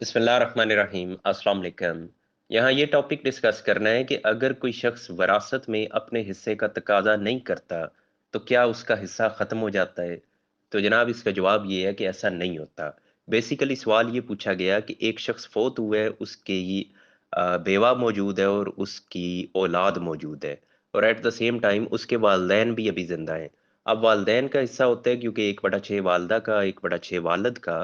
बिस्मिल्लाह रहमान रहीम। अस्सलाम वालेकुम। यहाँ ये टॉपिक डिस्कस करना है कि अगर कोई शख्स वरासत में अपने हिस्से का तकाजा नहीं करता तो क्या उसका हिस्सा ख़त्म हो जाता है। तो जनाब इसका जवाब ये है कि ऐसा नहीं होता। बेसिकली सवाल ये पूछा गया कि एक शख्स फोत हुआ है, उसकी बेवा मौजूद है और उसकी औलाद मौजूद है, और एट द सेम टाइम उसके वालदैन भी अभी जिंदा हैं। अब वालदैन का हिस्सा होता है क्योंकि 1/6 वालदा का, 1/6 वालद का।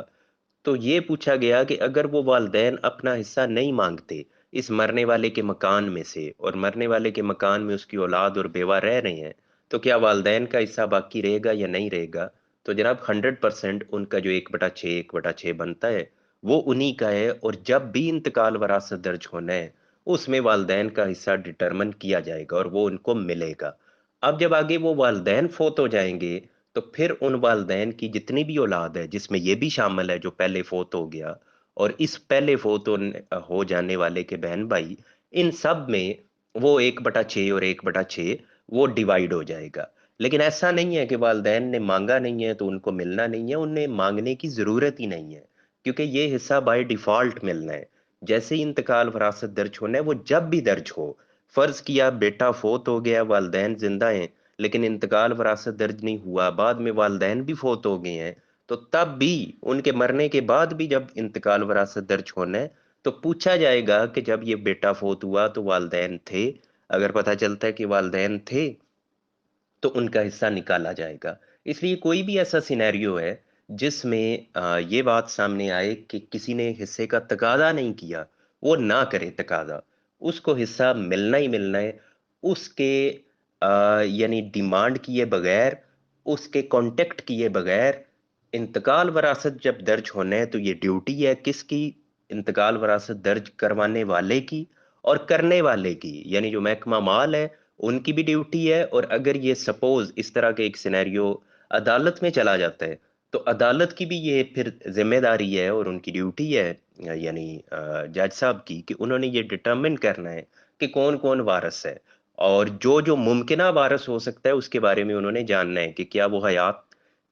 तो ये पूछा गया कि अगर वो वालदैन अपना हिस्सा नहीं मांगते इस मरने वाले के मकान में से, और मरने वाले के मकान में उसकी औलाद और बेवा रह रहे हैं, तो क्या वालदैन का हिस्सा बाकी रहेगा या नहीं रहेगा। तो जनाब 100% उनका जो 1/6 बनता है वो उन्हीं का है, और जब भी इंतकाल वरासत दर्ज होना है उसमें वालदैन का हिस्सा डिटरमिन किया जाएगा और वो उनको मिलेगा। अब जब आगे वो वालदैन फोत हो जाएंगे तो फिर उन वालदैन की जितनी भी औलाद है, जिसमें ये भी शामिल है जो पहले फोत हो गया और इस पहले हो जाने वाले के बहन भाई, इन सब में वो 1/6 और 1/6 वो डिवाइड हो जाएगा। लेकिन ऐसा नहीं है कि वालदैन ने मांगा नहीं है तो उनको मिलना नहीं है, उन्हें मांगने की जरूरत ही नहीं है, क्योंकि ये हिस्सा बाय डिफॉल्ट मिलना है। जैसे ही इंतकाल वरासत दर्ज होना है, वो जब भी दर्ज हो, फर्ज किया बेटा फोत हो गया, वालदैन जिंदा हैं, लेकिन इंतकाल वरासत दर्ज नहीं हुआ, बाद में वालदैन भी फोत हो गए हैं, तो तब भी उनके मरने के बाद भी जब इंतकाल वरासत दर्ज होना है तो पूछा जाएगा कि जब ये बेटा फोत हुआ तो वालदैन थे। अगर पता चलता है कि वालदैन थे तो उनका हिस्सा निकाला जाएगा। इसलिए कोई भी ऐसा सिनेरियो है जिसमें ये बात सामने आए कि किसी ने हिस्से का तकाजा नहीं किया, वो ना करे तकाजा, उसको हिस्सा मिलना ही मिलना है। उसके यानी डिमांड किए बगैर, उसके कांटेक्ट किए बगैर इंतकाल वरासत जब दर्ज होना है तो ये ड्यूटी है किसकी, इंतकाल वरासत दर्ज करवाने वाले की और करने वाले की, यानी जो महकमा माल है उनकी भी ड्यूटी है। और अगर ये सपोज इस तरह के एक सिनेरियो अदालत में चला जाता है तो अदालत की भी ये फिर जिम्मेदारी है और उनकी ड्यूटी है, यानी जज साहब की, कि उन्होंने ये डिटरमिन करना है कि कौन कौन वारिस है, और जो जो मुमकिना वारिस हो सकता है उसके बारे में उन्होंने जानना है कि क्या वो हयात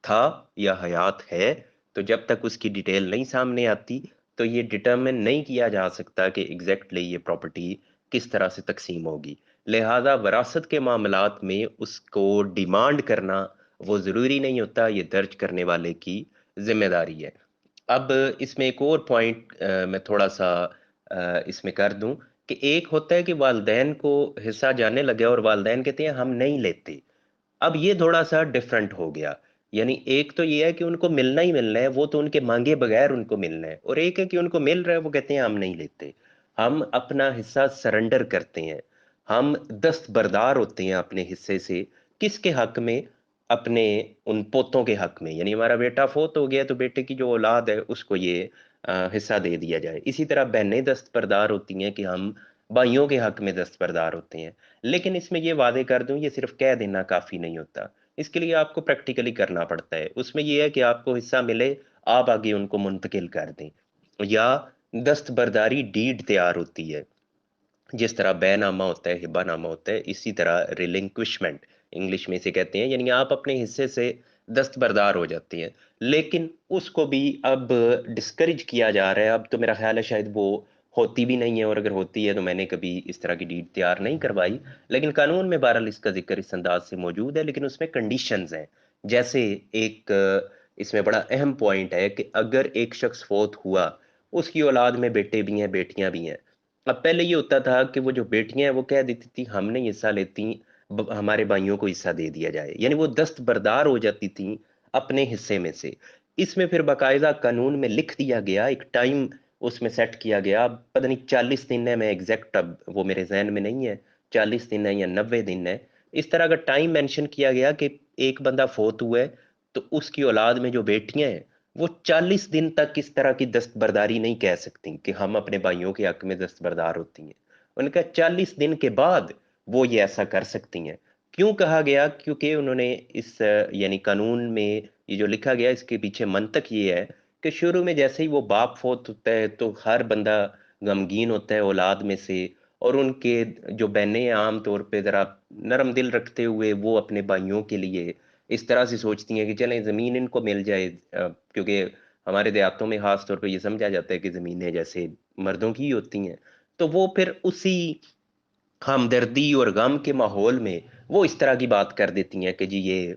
था या हयात है। तो जब तक उसकी डिटेल नहीं सामने आती तो ये डिटरमिन नहीं किया जा सकता कि एग्जैक्टली ये प्रॉपर्टी किस तरह से तकसीम होगी। लिहाजा वरासत के मामलात में उसको डिमांड करना वो ज़रूरी नहीं होता, ये दर्ज करने वाले की जिम्मेदारी है। अब इसमें एक और पॉइंट मैं थोड़ा सा इसमें कर दूं कि एक होता है कि वालदैन को हिस्सा जाने लगे और वालदैन कहते हैं हम नहीं लेते। अब ये थोड़ा सा डिफरेंट हो गया। यानी एक तो ये है कि उनको मिलना ही मिलना है, वो तो उनके मांगे बगैर उनको मिलना है, और एक है कि उनको मिल रहा है, वो कहते हैं हम नहीं लेते, हम अपना हिस्सा सरेंडर करते हैं, हम दस्तबरदार होते हैं अपने हिस्से से। किसके हक में? अपने उन पोतों के हक में, यानी हमारा बेटा फोत हो गया तो बेटे की जो औलाद है उसको ये हिस्सा दे दिया जाए। इसी तरह बहनें दस्तबरदार होती हैं कि हम भाइयों के हक में दस्तबरदार होते हैं। लेकिन इसमें ये वादे कर दूं, ये सिर्फ कह देना काफी नहीं होता, इसके लिए आपको प्रैक्टिकली करना पड़ता है। उसमें ये है कि आपको हिस्सा मिले, आप आगे उनको मुंतकिल कर दें, या दस्तबरदारी डीड तैयार होती है। जिस तरह बैनामा होता है, हिब्बानामा होता है, इसी तरह रिलिंक्विशमेंट इंग्लिश में से कहते हैं, यानी आप अपने हिस्से से दस्तबरदार हो जाती हैं। लेकिन उसको भी अब डिस्करेज किया जा रहा है। अब तो मेरा ख्याल है शायद वो होती भी नहीं है, और अगर होती है तो मैंने कभी इस तरह की डीड तैयार नहीं करवाई। लेकिन कानून में बहरहाल इसका जिक्र इस अंदाज से मौजूद है, लेकिन उसमें कंडीशंस हैं। जैसे एक इसमें बड़ा अहम पॉइंट है कि अगर एक शख्स फोत हुआ, उसकी औलाद में बेटे भी हैं बेटियां भी हैं। अब पहले ये होता था कि वो जो बेटियां हैं वो कह देती थी हम नहीं हिस्सा लेती, हमारे भाइयों को हिस्सा दे दिया जाए, यानी वो दस्तबरदार हो जाती थी अपने हिस्से में से। इसमें फिर बाकायदा कानून में लिख दिया गया, एक टाइम उसमें सेट किया गया। अब पता नहीं 40 दिन है, मैं एग्जैक्ट अब वो मेरे जहन में नहीं है, 40 दिन है या 90 दिन है, इस तरह का टाइम मेंशन किया गया कि एक बंदा फोत हुआ है तो उसकी औलाद में जो बेटियां हैं वो 40 दिन तक इस तरह की दस्तबरदारी नहीं कह सकती कि हम अपने भाइयों के हक में दस्तबरदार होती हैं। उनका 40 दिन के बाद वो ये ऐसा कर सकती हैं। क्यों कहा गया? क्योंकि उन्होंने इस यानी कानून में ये जो लिखा गया इसके पीछे मंतक ये है कि शुरू में जैसे ही वो बाप फोत होता है तो हर बंदा गमगीन होता है औलाद में से, और उनके जो बहनें हैं आम तौर पे जरा नरम दिल रखते हुए वो अपने भाइयों के लिए इस तरह से सोचती हैं कि चलें जमीन इनको मिल जाए, क्योंकि ہمارے دیہاتوں میں خاص طور پہ یہ سمجھا جاتا ہے کہ زمینیں جیسے مردوں کی ہی ہوتی ہیں، تو وہ پھر اسی ہمدردی اور غم کے ماحول میں وہ اس طرح کی بات کر دیتی ہیں کہ جی یہ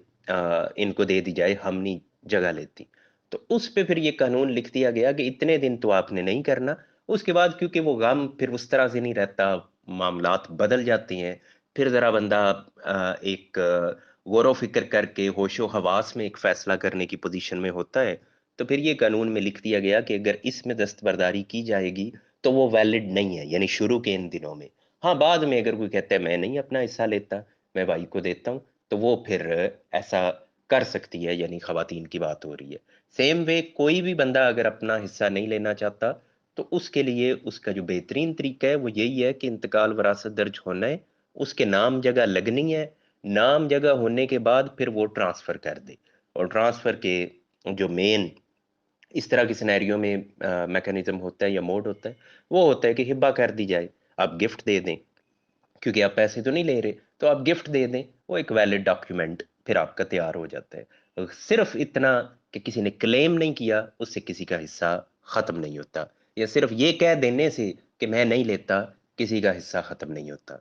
ان کو دے دی جائے، ہم نہیں جگہ لیتی۔ تو اس پہ پھر یہ قانون لکھ دیا گیا کہ اتنے دن تو آپ نے نہیں کرنا، اس کے بعد کیونکہ وہ غم پھر اس طرح سے نہیں رہتا، معاملات بدل جاتے ہیں، پھر ذرا بندہ ایک غور و فکر کر کے ہوش و حواس میں ایک فیصلہ کرنے کی پوزیشن میں ہوتا ہے، تو پھر یہ قانون میں لکھ دیا گیا کہ اگر اس میں دستبرداری کی جائے گی تو وہ ویلڈ نہیں ہے، یعنی شروع کے ان دنوں میں۔ ہاں بعد میں اگر کوئی کہتا ہے میں نہیں اپنا حصہ لیتا، میں بھائی کو دیتا ہوں، تو وہ پھر ایسا کر سکتی ہے، یعنی خواتین کی بات ہو رہی ہے۔ سیم وے کوئی بھی بندہ اگر اپنا حصہ نہیں لینا چاہتا تو اس کے لیے اس کا جو بہترین طریقہ ہے وہ یہی ہے کہ انتقال وراثت درج ہونا ہے، اس کے نام جگہ لگنی ہے، نام جگہ ہونے کے بعد پھر وہ ٹرانسفر کر دے، اور ٹرانسفر کے جو مین اس طرح کی سینیریو میں میکانزم ہوتا ہے یا موڈ ہوتا ہے، وہ ہوتا ہے کہ ہبہ کر دی جائے، آپ گفٹ دے دیں، کیونکہ آپ پیسے تو نہیں لے رہے تو آپ گفٹ دے دیں، وہ ایک ویلڈ ڈاکیومنٹ پھر آپ کا تیار ہو جاتا ہے۔ صرف اتنا کہ کسی نے کلیم نہیں کیا اس سے کسی کا حصہ ختم نہیں ہوتا، یا صرف یہ کہہ دینے سے کہ میں نہیں لیتا کسی کا حصہ ختم نہیں ہوتا۔